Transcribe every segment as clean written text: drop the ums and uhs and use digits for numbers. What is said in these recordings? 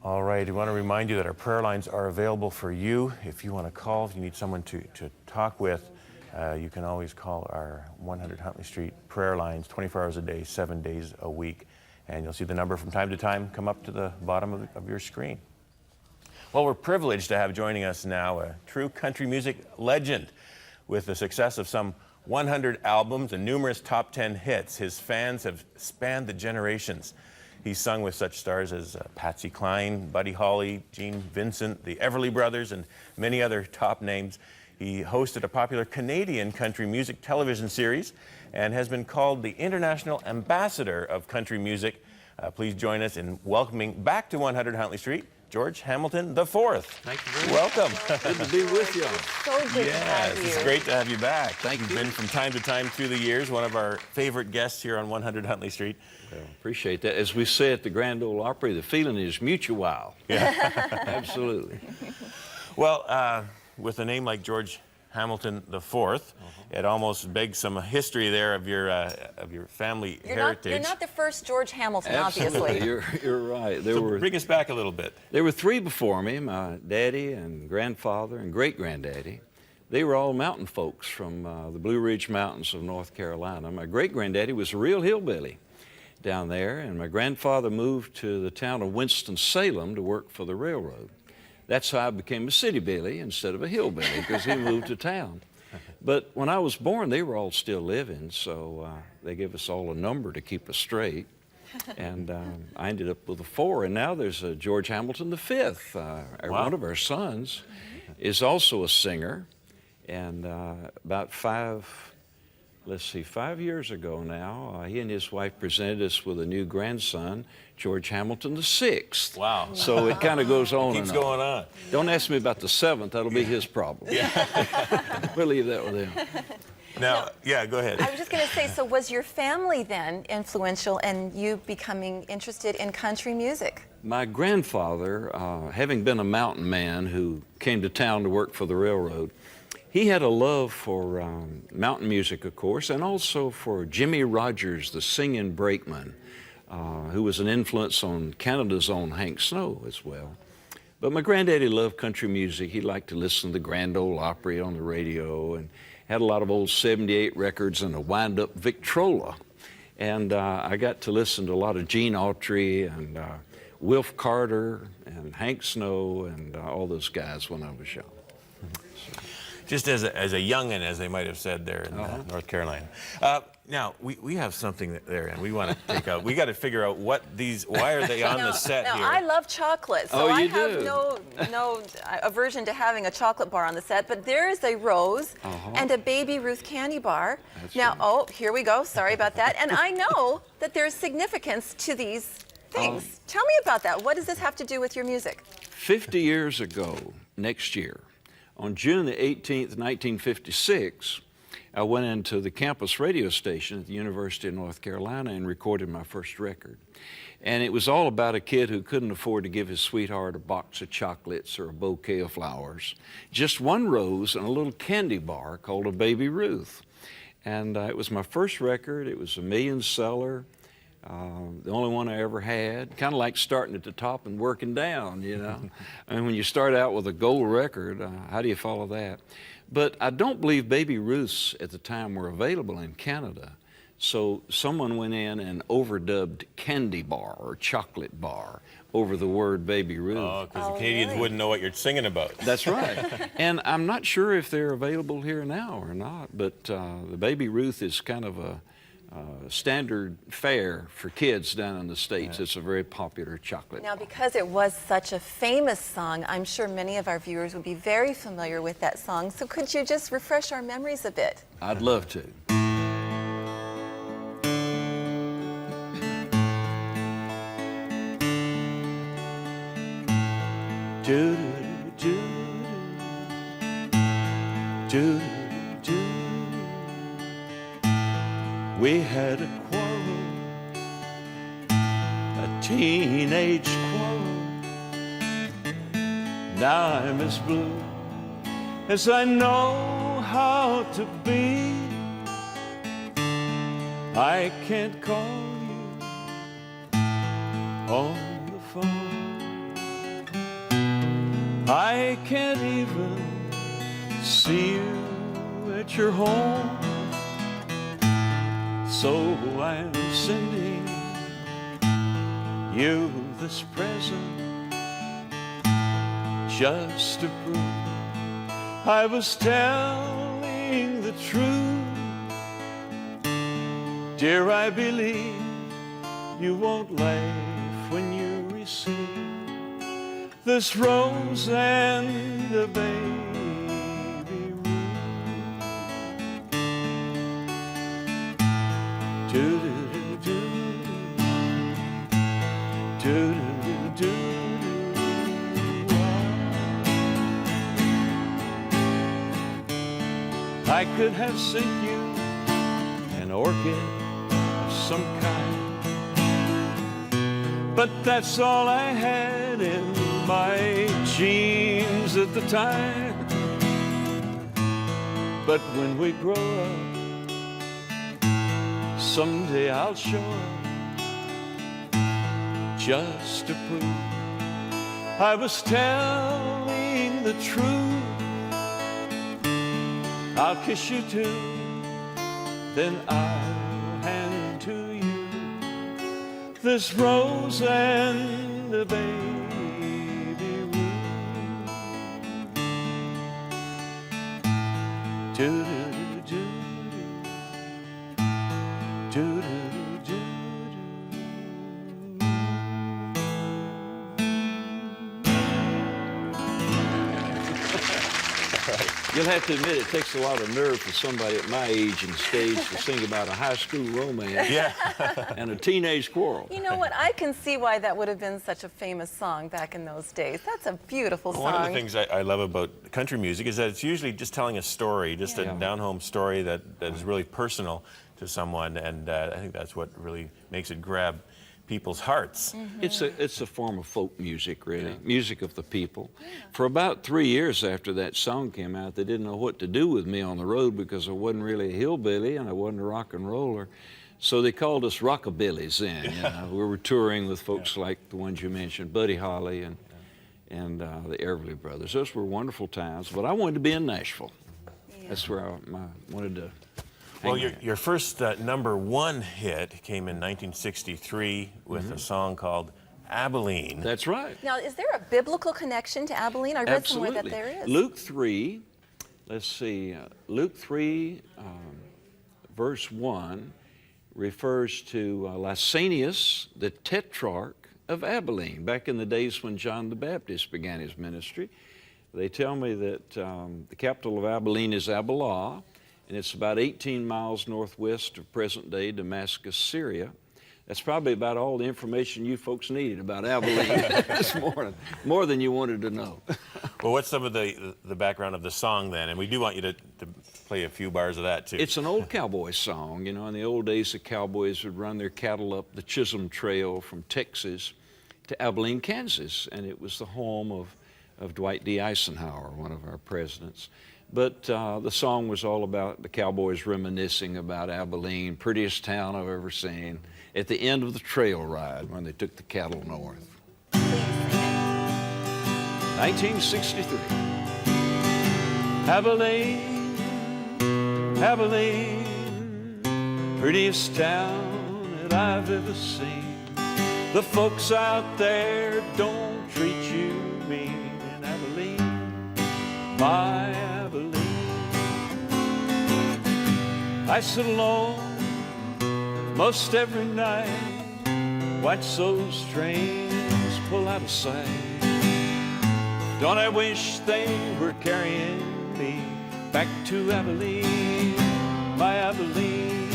All right, we want to remind you that our prayer lines are available for you. If you want to call, if you need someone to talk with, you can always call our 100 Huntley Street prayer lines 24 hours a day, 7 days a week. And you'll see the number from time to time come up to the bottom of your screen. Well, we're privileged to have joining us now a true country music legend. With the success of some 100 albums and numerous top 10 hits, his fans have spanned the generations. He's sung with such stars as Patsy, Cline, Buddy Holly, Gene Vincent, the Everly Brothers, and many other top names. He hosted a popular Canadian country music television series and has been called the International Ambassador of Country Music. Please join us in welcoming back to 100 Huntley Street, George Hamilton IV. Thank you very much. Welcome. Good to be with you. So good to have you. It's great to have you back. Thank you. You've been from time to time through the years, one of our favorite guests here on 100 Huntley Street. Well, appreciate that. As we say at the Grand Ole Opry, the feeling is mutual. Yeah. Absolutely. Well, with a name like George Hamilton IV, it almost begs some history there of your family heritage. You're not the first George Hamilton, Absolutely. obviously. You're right. Bring us back a little bit. There were three before me, my daddy and grandfather and great-granddaddy. They were all mountain folks from the Blue Ridge Mountains of North Carolina. My great-granddaddy was a real hillbilly down there, and my grandfather moved to the town of Winston-Salem to work for the railroad. That's how I became a city billy instead of a hillbilly, because he moved to town. But when I was born, they were all still living, so they gave us all a number to keep us straight. And I ended up with a 4, and now there's a George Hamilton V. Wow. One of our sons is also a singer, and about 5 years ago now, he and his wife presented us with a new grandson, George Hamilton VI. Wow. So it kind of goes on Keeps and going on. Don't ask me about the 7th. That'll be his problem. Yeah. We'll leave that with him. Now, yeah, go ahead. I was just going to say, so was your family then influential in you becoming interested in country music? My grandfather, having been a mountain man who came to town to work for the railroad, he had a love for mountain music, of course, and also for Jimmy Rogers, the singing brakeman, who was an influence on Canada's own Hank Snow as well. But my granddaddy loved country music. He liked to listen to the Grand Ole Opry on the radio and had a lot of old 78 records and a wind-up Victrola. And I got to listen to a lot of Gene Autry and Wilf Carter and Hank Snow and all those guys when I was young. Just as a youngin', as they might have said there in North Carolina. Now, we have something there, and we want to take out. We got to figure out why are they on the set here? I love chocolate, so Oh, I you have do? no aversion to having a chocolate bar on the set. But there is a Rose and a Baby Ruth candy bar. That's now, right. oh, here we go. Sorry about that. And I know that there's significance to these things. Tell me about that. What does this have to do with your music? 50 years ago, next year, on June the 18th, 1956, I went into the campus radio station at the University of North Carolina and recorded my first record. And it was all about a kid who couldn't afford to give his sweetheart a box of chocolates or a bouquet of flowers. Just one rose and a little candy bar called a Baby Ruth. And it was my first record. It was a million seller. The only one I ever had, kind of like starting at the top and working down, you know. I mean, when you start out with a gold record, how do you follow that? But I don't believe Baby Ruths at the time were available in Canada. So someone went in and overdubbed candy bar or chocolate bar over the word Baby Ruth. Oh, because the Canadians wouldn't know what you're singing about. That's right. And I'm not sure if they're available here now or not, but the Baby Ruth is kind of a standard fare for kids down in the States. It's a very popular chocolate. Now, because it was such a famous song, I'm sure many of our viewers would be very familiar with that song. So could you just refresh our memories a bit? I'd love to. Do do do do. We had a quarrel, a teenage quarrel. Now I'm as blue as I know how to be. I can't call you on the phone. I can't even see you at your home. So I'm sending you this present just to prove I was telling the truth. Dear, I believe you won't laugh when you receive this rose and the baby ruth. Do-do-do-do, do-do-do-do. I could have sent you an orchid of some kind, but that's all I had in my jeans at the time. But when we grow up, someday I'll show up just to prove I was telling the truth. I'll kiss you too, then I'll hand to you this rose and the baby ruth. Do-do-do-do, do-do-do-do. You'll have to admit it takes a lot of nerve for somebody at my age and stage to sing about a high school romance and a teenage quarrel. You know what? I can see why that would have been such a famous song back in those days. That's a beautiful song. One of the things I love about country music is that it's usually just telling a story, just a down-home story that is really personal to someone, and I think that's what really makes it grab people's hearts. It's a form of folk music, really, music of the people. For about 3 years after that song came out, they didn't know what to do with me on the road because I wasn't really a hillbilly and I wasn't a rock and roller. So they called us rockabillys then. You know? We were touring with folks like the ones you mentioned, Buddy Holly and the Everly Brothers. Those were wonderful times, but I wanted to be in Nashville. That's where I wanted to. Well, your first #1 hit came in 1963 with a song called Abilene. That's right. Now, is there a biblical connection to Abilene? I read somewhere that there is. Luke 3, let's see, Luke 3, verse 1 refers to Lysanias, the tetrarch of Abilene, back in the days when John the Baptist began his ministry. They tell me that the capital of Abilene is Abilene, and it's about 18 miles northwest of present-day Damascus, Syria. That's probably about all the information you folks needed about Abilene this morning, more than you wanted to know. Well, what's some of the background of the song then? And we do want you to play a few bars of that too. It's an old cowboy song. You know, in the old days, the cowboys would run their cattle up the Chisholm Trail from Texas to Abilene, Kansas, and it was the home of Dwight D. Eisenhower, one of our presidents. But the song was all about the cowboys reminiscing about Abilene, prettiest town I've ever seen, at the end of the trail ride when they took the cattle north. 1963. Abilene, Abilene, prettiest town that I've ever seen. The folks out there don't treat you mean in Abilene, my Abilene. I sit alone most every night, watch those trains pull out of sight. Don't I wish they were carrying me back to Abilene, my Abilene.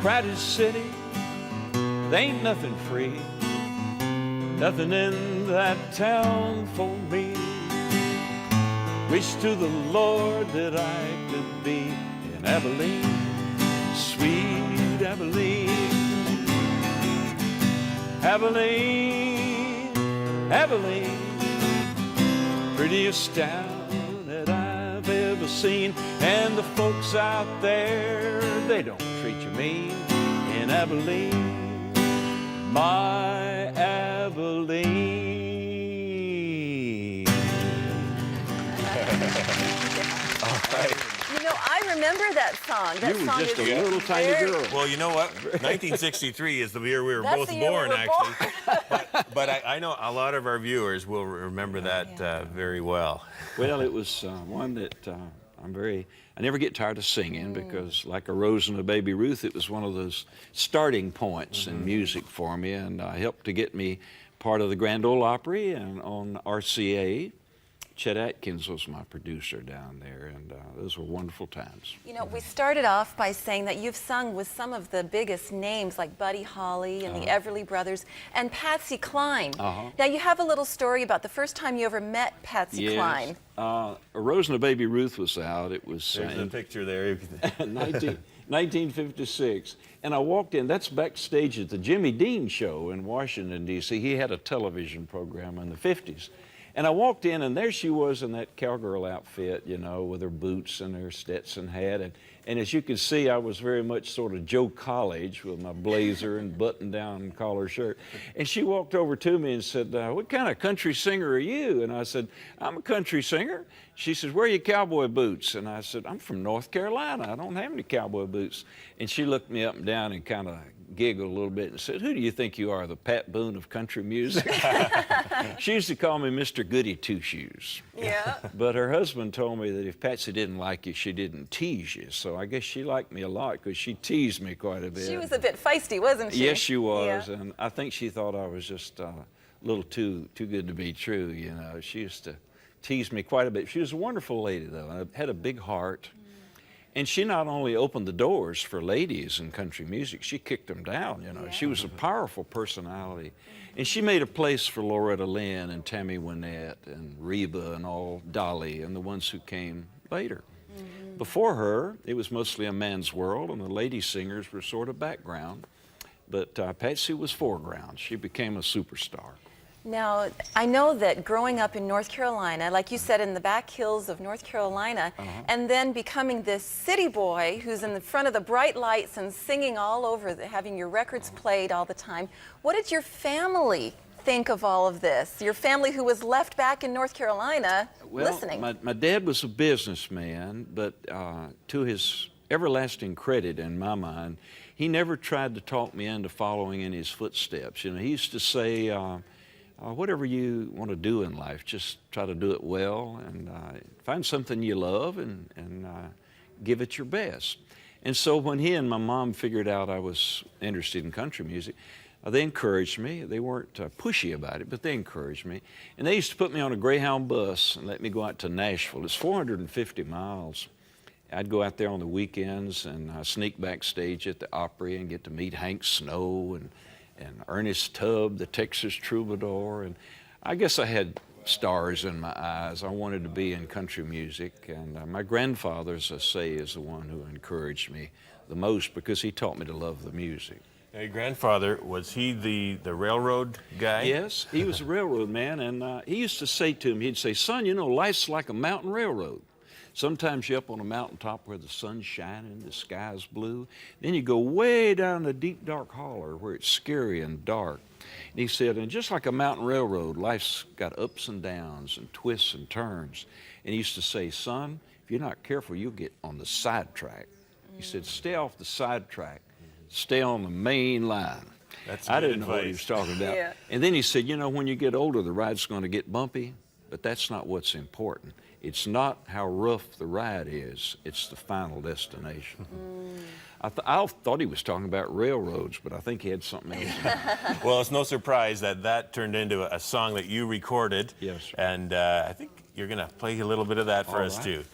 Crowded city, there ain't nothing free, nothing in that town for me. Wish to the Lord that I could be in Abilene, sweet Abilene. Abilene, Abilene, prettiest town that I've ever seen. And the folks out there, they don't treat you mean in Abilene, my Abilene. remember that song. That You were song just is a little tiny very- girl. Well, you know what? 1963 is the year we were That's both the year we born, were actually. But I know a lot of our viewers will remember that very well. Well, it was one that I never get tired of singing because, like A Rose and a Baby Ruth, it was one of those starting points in music for me, and helped to get me part of the Grand Ole Opry and on RCA. Chet Atkins was my producer down there, and those were wonderful times. You know, we started off by saying that you've sung with some of the biggest names like Buddy Holly and the Everly Brothers and Patsy Cline. Now, you have a little story about the first time you ever met Patsy Cline. A Rose and a Baby Ruth was out. It was There's a picture there. 1956. And I walked in, that's backstage at the Jimmy Dean show in Washington, D.C. He had a television program in the 50s. And I walked in, and there she was in that cowgirl outfit, you know, with her boots and her Stetson hat. And as you can see, I was very much sort of Joe College with my blazer and button-down collar shirt. And she walked over to me and said, "What kind of country singer are you?" And I said, "I'm a country singer." She says, "Where are your cowboy boots?" And I said, "I'm from North Carolina. I don't have any cowboy boots." And she looked me up and down and kind of giggled a little bit and said, "Who do you think you are, the Pat Boone of country music?" She used to call me Mr. Goody Two Shoes. Yeah. But her husband told me that if Patsy didn't like you, she didn't tease you. So I guess she liked me a lot because she teased me quite a bit. She was a bit feisty, wasn't she? Yes, she was. Yeah. And I think she thought I was just a little too good to be true, you know. She used to tease me quite a bit. She was a wonderful lady, though, and had a big heart. And she not only opened the doors for ladies in country music, she kicked them down, you know. Yeah. She was a powerful personality. And she made a place for Loretta Lynn and Tammy Wynette and Reba and all Dolly and the ones who came later. Before her, it was mostly a man's world, and the lady singers were sort of background. But Patsy was foreground. She became a superstar. Now, I know that growing up in North Carolina, like you said, in the back hills of North Carolina, and then becoming this city boy who's in the front of the bright lights and singing all over, having your records played all the time, what did your family think of all of this? Your family who was left back in North Carolina listening. My dad was a businessman, but to his everlasting credit in my mind, he never tried to talk me into following in his footsteps. You know, he used to say, whatever you want to do in life, just try to do it well and find something you love and give it your best. And so when he and my mom figured out I was interested in country music, they encouraged me. They weren't pushy about it, but they encouraged me. And they used to put me on a Greyhound bus and let me go out to Nashville. It's 450 miles. I'd go out there on the weekends and sneak backstage at the Opry and get to meet Hank Snow and Ernest Tubb, the Texas Troubadour, and I guess I had stars in my eyes. I wanted to be in country music, and my grandfather, as I say, is the one who encouraged me the most because he taught me to love the music. Now, your grandfather, was he the railroad guy? Yes, he was a railroad man, and he used to say to him, he'd say, "Son, you know, life's like a mountain railroad. Sometimes you're up on a mountaintop where the sun's shining, the sky's blue. Then you go way down the deep, dark holler where it's scary and dark." And he said, and just like a mountain railroad, life's got ups and downs and twists and turns. And he used to say, "Son, if you're not careful, you'll get on the sidetrack." He said, "Stay off the sidetrack. Stay on the main line." That's I good didn't know what he was advice. talking about. Yeah. And then he said, "You know, when you get older, the ride's going to get bumpy, but that's not what's important. It's not how rough the ride is, it's the final destination." I thought he was talking about railroads, but I think he had something else. Well, it's no surprise that turned into a song that you recorded. Yes, sir. And I think you're going to play a little bit of that for All us, right. too.